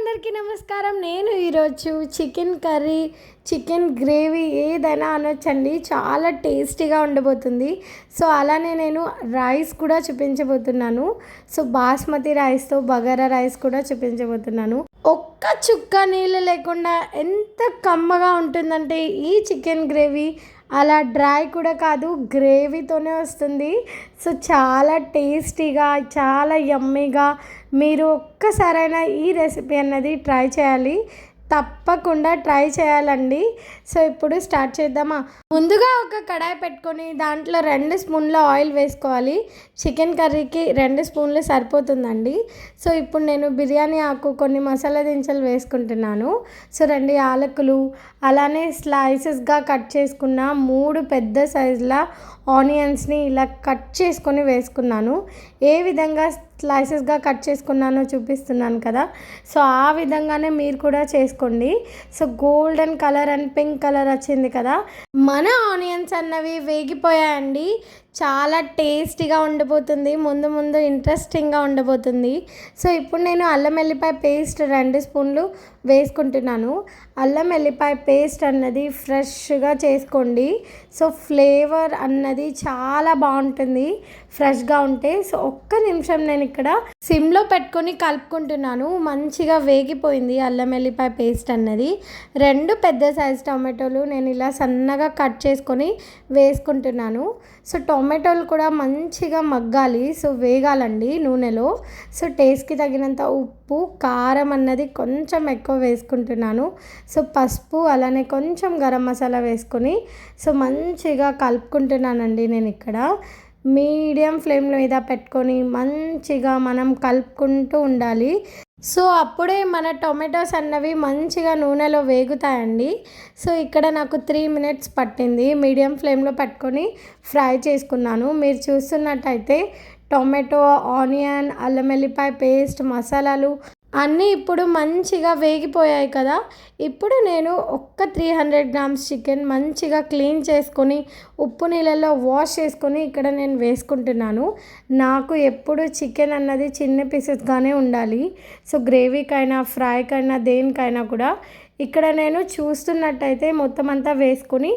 అందరికీ నమస్కారం. నేను ఈరోజు చికెన్ కర్రీ, చికెన్ గ్రేవీ ఏదైనా అనొచ్చండి, చాలా టేస్టీగా ఉండబోతుంది. సో అలానే నేను రైస్ కూడా చూపించబోతున్నాను. సో బాస్మతి రైస్తో బగారా రైస్ కూడా చూపించబోతున్నాను. ఒక్క చుక్క నీళ్ళు లేకుండా ఎంత కమ్మగా ఉంటుందంటే ఈ చికెన్ గ్రేవీ, అలా డ్రై కూడా కాదు, గ్రేవీతోనే వస్తుంది. సో చాలా టేస్టీగా, చాలా యమ్మీగా, మీరు ఒక్కసారైనా ఈ రెసిపీ అన్నది ట్రై చేయాలి, తప్పకుండా ట్రై చేయాలండి. సో ఇప్పుడు స్టార్ట్ చేద్దామా. ముందుగా ఒక కడాయి పెట్టుకొని దాంట్లో 2 స్పూన్ల ఆయిల్ వేసుకోవాలి. చికెన్ కర్రీకి 2 స్పూన్లు సరిపోతుందండి. సో ఇప్పుడు నేను బిర్యానీ ఆకు, కొన్ని మసాలా దినుసులు వేసుకుంటున్నాను. సో 2 యాలకులు, అలానే స్లైసెస్గా కట్ చేసుకున్న 3 పెద్ద సైజుల ఆనియన్స్ని ఇలా కట్ చేసుకొని వేసుకున్నాను. ఏ విధంగా స్లైసెస్గా కట్ చేసుకున్నానో చూపిస్తున్నాను కదా, సో ఆ విధంగానే మీరు కూడా చేసుకోండి. So golden colour and pink colour వచ్చింది కదా, మన ఆనియన్స్ అన్నవి వేగిపోయాయండి. చాలా టేస్టీగా ఉండబోతుంది, ముందు ముందు ఇంట్రెస్టింగ్గా ఉండబోతుంది. సో ఇప్పుడు నేను అల్లం వెల్లిపాయ పేస్ట్ 2 స్పూన్లు వేసుకుంటున్నాను. అల్లం వెల్లిపాయ పేస్ట్ అన్నది ఫ్రెష్గా చేసుకోండి. సో ఫ్లేవర్ అన్నది చాలా బాగుంటుంది ఫ్రెష్గా ఉంటే. సో ఒక్క నిమిషం నేను ఇక్కడ సిమ్లో పెట్టుకొని కలుపుకుంటున్నాను. మంచిగా వేగిపోయింది అల్లం వెల్లిపాయ పేస్ట్ అన్నది. 2 పెద్ద సైజు టొమాటోలు నేను ఇలా సన్నగా కట్ చేసుకొని వేసుకుంటున్నాను. సో టొమాటోలు కూడా మంచిగా మగ్గాలి, సో వేగాలండి నూనెలో. సో టేస్ట్కి తగినంత ఉప్పు, కారం అన్నది కొంచెం ఎక్కువ వేసుకుంటున్నాను. సో పసుపు, అలానే కొంచెం గరం మసాలా వేసుకొని సో మంచిగా కలుపుకుంటున్నానండి. నేను ఇక్కడ మీడియం ఫ్లేమ్ మీద పెట్టుకొని మంచిగా మనం కలుపుకుంటూ ఉండాలి. సో అప్పుడే మన టొమాటోస్ అన్నవి మంచిగా నూనెలో వేగుతాయండి. సో ఇక్కడ నాకు 3 మినిట్స్ పట్టింది, మీడియం ఫ్లేమ్లో పెట్టుకొని ఫ్రై చేసుకున్నాను. మీరు చూస్తున్నట్టయితే టొమాటో, ఆనియన్, అల్లం వెల్లిపాయ పేస్ట్, మసాలాలు అన్నీ ఇప్పుడు మంచిగా వేగిపోయాయి కదా. ఇప్పుడు నేను ఒక్క 300 గ్రామ్స్ చికెన్ మంచిగా క్లీన్ చేసుకొని ఉప్పు నీళ్ళల్లో వాష్ చేసుకొని ఇక్కడ నేను వేసుకుంటున్నాను. నాకు ఎప్పుడు చికెన్ అన్నది చిన్న పీసెస్గానే ఉండాలి. సో గ్రేవీకైనా, ఫ్రైకైనా, దేనికైనా కూడా ఇక్కడ నేను చూస్తున్నట్టయితే మొత్తం అంతా వేసుకొని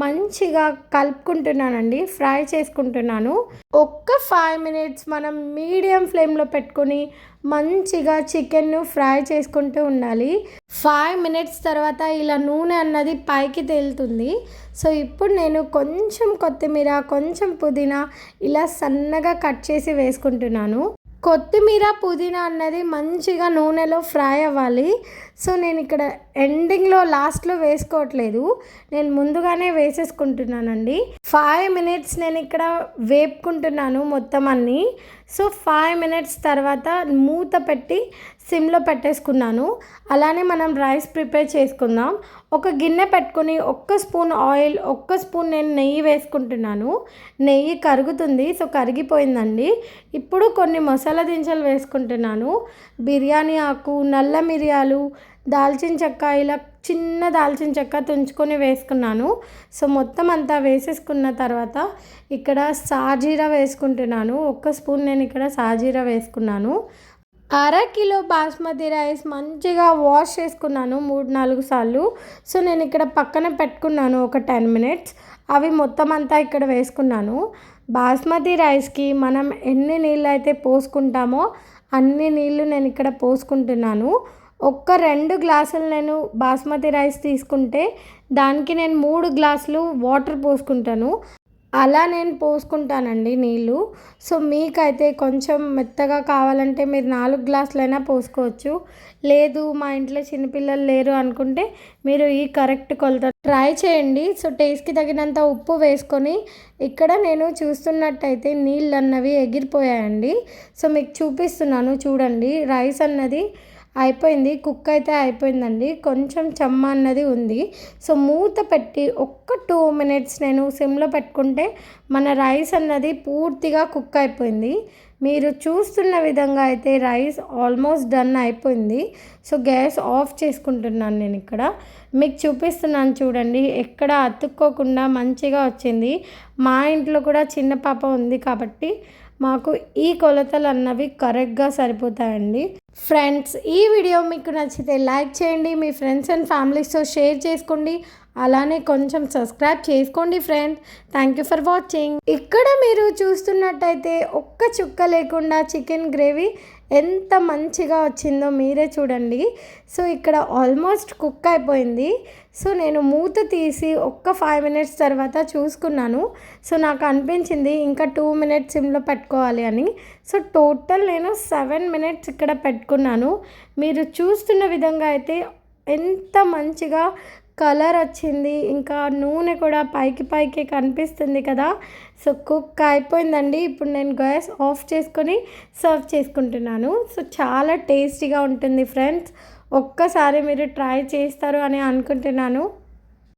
మంచిగా కలుపుకుంటున్నానండి, ఫ్రై చేసుకుంటున్నాను. ఒక్క 5 మినిట్స్ మనం మీడియం ఫ్లేమ్లో పెట్టుకొని మంచిగా చికెన్ను ఫ్రై చేసుకుంటూ ఉండాలి. 5 మినిట్స్ తర్వాత ఇలా నూనె అన్నది పైకి తేలుతుంది. సో ఇప్పుడు నేను కొంచెం కొత్తిమీర, కొంచెం పుదీనా ఇలా సన్నగా కట్ చేసి వేసుకుంటున్నాను. కొత్తిమీర, పుదీనా అన్నది మంచిగా నూనెలో ఫ్రై అవ్వాలి. సో నేను ఇక్కడ ఎండింగ్లో, లాస్ట్లో వేసుకోవట్లేదు, నేను ముందుగానే వేసేసుకుంటున్నానండి. 5 మినిట్స్ నేను ఇక్కడ వేపుకుంటున్నాను మొత్తం అన్నీ. సో 5 మినిట్స్ తర్వాత మూత పెట్టి సిమ్లో పెట్టేసుకున్నాను. అలానే మనం రైస్ ప్రిపేర్ చేసుకుందాం. ఒక గిన్నె పెట్టుకొని 1 స్పూన్ ఆయిల్, 1 స్పూన్ నేను నెయ్యి వేసుకుంటున్నాను. నెయ్యి కరుగుతుంది, సో కరిగిపోయిందండి. ఇప్పుడు కొన్ని మసాలా దినుసులు వేసుకుంటున్నాను. బిర్యానీ ఆకు, నల్ల మిరియాలు, దాల్చిన చెక్క, ఇలా చిన్న దాల్చిన చెక్క తుంచుకొని వేసుకున్నాను. సో మొత్తం అంతా వేసేసుకున్న తర్వాత ఇక్కడ సాజీరా వేసుకుంటున్నాను. 1 స్పూన్ నేను ఇక్కడ సాజీరా వేసుకున్నాను. 1/2 కిలో బాస్మతి రైస్ మంచిగా వాష్ చేసుకున్నాను 3-4 సార్లు. సో నేను ఇక్కడ పక్కన పెట్టుకున్నాను ఒక 10 మినిట్స్. అవి మొత్తం అంతా ఇక్కడ వేసుకున్నాను. బాస్మతి రైస్కి మనం ఎన్ని నీళ్ళు అయితే పోసుకుంటామో అన్ని నీళ్ళు నేను ఇక్కడ పోసుకుంటున్నాను. 2 గ్లాసులు నేను బాస్మతి రైస్ తీసుకుంటే దానికి నేను 3 గ్లాసులు వాటర్ పోసుకుంటాను. అలా నేను పోసుకుంటానండి నీళ్ళు. సో మీకైతే కొంచెం మెత్తగా కావాలంటే మీరు 4 గ్లాసులైనా పోసుకోవచ్చు. లేదు మా ఇంట్లో చిన్నపిల్లలు లేరు అనుకుంటే మీరు ఈ కరెక్ట్ కొలత ట్రై చేయండి. సో టేస్ట్కి తగినంత ఉప్పు వేసుకొని ఇక్కడ నేను చూస్తున్నట్టయితే నీళ్ళు అన్నవి ఎగిరిపోయాయండి. సో మీకు చూపిస్తున్నాను చూడండి. రైస్ అన్నది అయిపోయింది, కుక్ అయితే అయిపోయిందండి. కొంచెం చెమ్మ అన్నది ఉంది. సో మూత పెట్టి 2 మినిట్స్ నేను సిమ్లో పెట్టుకుంటే మన రైస్ అన్నది పూర్తిగా కుక్ అయిపోయింది. మీరు చూస్తున్న విధంగా అయితే రైస్ ఆల్మోస్ట్ డన్ అయిపోయింది. సో గ్యాస్ ఆఫ్ చేసుకుంటున్నాను నేను ఇక్కడ. మీకు చూపిస్తున్నాను చూడండి, ఎక్కడ అతుక్కోకుండా మంచిగా వచ్చింది. మా ఇంట్లో కూడా చిన్న పాప ఉంది కాబట్టి మాకు ఈ కొలతలు అన్నవి కరెక్ట్గా సరిపోతాయండి. ఫ్రెండ్స్, ఈ వీడియో మీకు నచ్చితే లైక్ చేయండి, మీ ఫ్రెండ్స్ అండ్ ఫ్యామిలీస్తో షేర్ చేసుకోండి, అలానే కొంచెం సబ్స్క్రైబ్ చేసుకోండి friends. Thank you for watching. ఇక్కడ మీరు చూస్తున్నట్టయితే ఒక్క చుక్క లేకుండా చికెన్ గ్రేవీ ఎంత మంచిగా వచ్చిందో మీరే చూడండి. సో ఇక్కడ ఆల్మోస్ట్ కుక్ అయిపోయింది. సో నేను మూత తీసి ఒక్క 5 మినిట్స్ తర్వాత చూసుకున్నాను. సో నాకు అనిపించింది ఇంకా 2 మినిట్స్ సిమ్లో పెట్టుకోవాలి అని. సో టోటల్ నేను 7 మినిట్స్ ఇక్కడ పెట్టుకున్నాను. మీరు చూస్తున్న విధంగా అయితే ఎంత మంచిగా కలర్ వచ్చింది, ఇంకా నూనె కూడా పైకి కనిపిస్తుంది కదా. సో కుక్ అయిపోయిందండి. ఇప్పుడు నేను గ్యాస్ ఆఫ్ చేసుకొని సర్వ్ చేసుకుంటున్నాను. సో చాలా టేస్టీగా ఉంటుంది ఫ్రెండ్స్. ఒక్కసారి మీరు ట్రై చేస్తారు అని అనుకుంటున్నాను.